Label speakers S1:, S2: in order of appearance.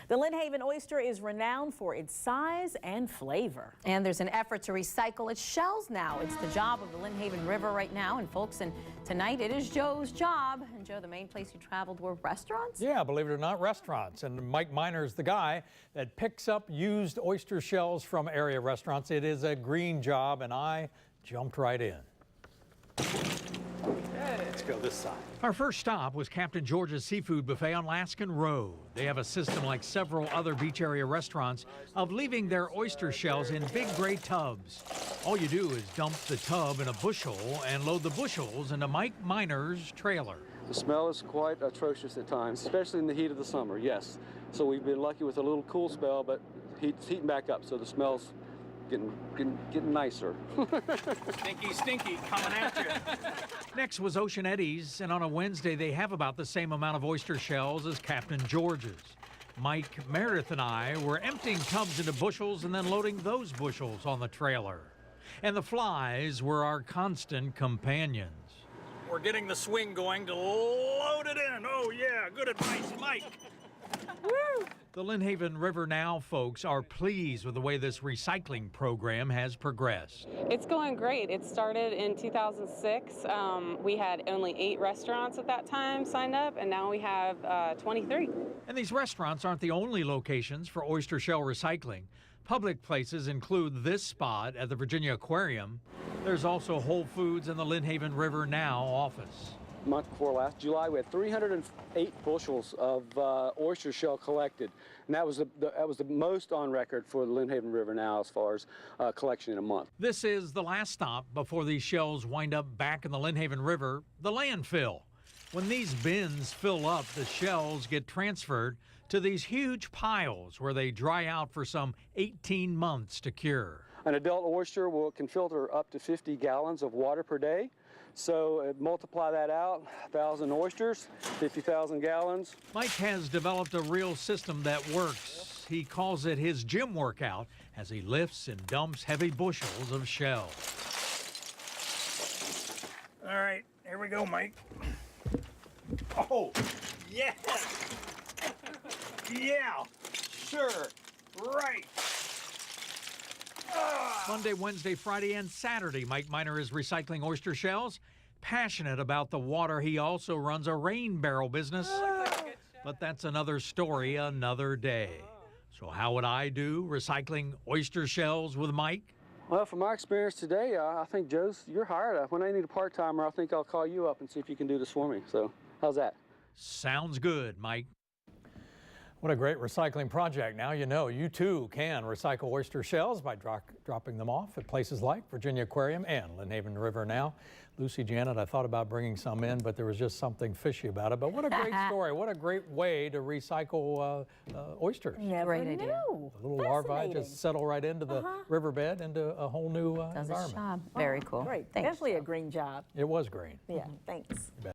S1: The Lynnhaven oyster is renowned for its size and flavor.
S2: And there's an effort to recycle its shells now. It's the job of the Lynnhaven River right now. And folks, and tonight it is Joe's job. And Joe, the main place you traveled were restaurants?
S3: Yeah, believe it or not, restaurants. And Mike Miner's the guy that picks up used oyster shells from area restaurants. It is a green job, and I jumped right in. Let's go this side. Our first stop was Captain George's Seafood Buffet on Laskin Road. They have a system like several other beach area restaurants of leaving their oyster shells in big gray tubs. All you do is dump the tub in a bushel and load the bushels into Mike Miner's trailer.
S4: The smell is quite atrocious at times, especially in the heat of the summer, yes. So we've been lucky with a little cool spell, but it's heating back up, so the smell's getting nicer.
S3: Stinky, coming at you. Next was Ocean Eddies, and on a Wednesday they have about the same amount of oyster shells as Captain George's. Mike, Meredith, and I were emptying tubs into bushels and then loading those bushels on the trailer. And the flies were our constant companions. We're getting the swing going to load it in. Oh yeah, good advice, Mike. Woo! The Lynnhaven River Now folks are pleased with the way this recycling program has progressed.
S5: It's going great. It started in 2006. We had only 8 restaurants at that time signed up, and now we have 23.
S3: And these restaurants aren't the only locations for oyster shell recycling. Public places include this spot at the Virginia Aquarium. There's also Whole Foods and the Lynnhaven River Now office.
S4: Month before last, July, we had 308 bushels of oyster shell collected, and that was the most on record for the Lynnhaven River Now as far as collection in a month.
S3: This is the last stop before these shells wind up back in the Lynnhaven River, the landfill. When these bins fill up, the shells get transferred to these huge piles where they dry out for some 18 months to cure.
S4: An adult oyster can filter up to 50 gallons of water per day. So multiply that out, 1,000 oysters, 50,000 gallons.
S3: Mike has developed a real system that works. He calls it his gym workout as he lifts and dumps heavy bushels of shells. All right, here we go, Mike. Oh, yeah. Yeah, sure, right. Monday, Wednesday, Friday, and Saturday, Mike Miner is recycling oyster shells. Passionate about the water, he also runs a rain barrel business. But that's another story, another day. So how would I do recycling oyster shells with Mike?
S4: Well, from my experience today, I think, Joe's, you're hired. When I need a part-timer, I think I'll call you up and see if you can do this for me. So how's that?
S3: Sounds good, Mike. What a great recycling project. Now you know you too can recycle oyster shells by dropping them off at places like Virginia Aquarium and Lynnhaven River Now. Lucy, Janet, I thought about bringing some in, but there was just something fishy about it. But what a great story. What a great way to recycle oysters.
S1: Never knew.
S3: The little larvae just settle right into the riverbed, into a whole new
S2: Does its
S3: environment.
S2: job. Very cool.
S1: Great.
S2: Thanks,
S1: Definitely
S2: Joe.
S1: a green job.
S3: It was green.
S1: Yeah, thanks.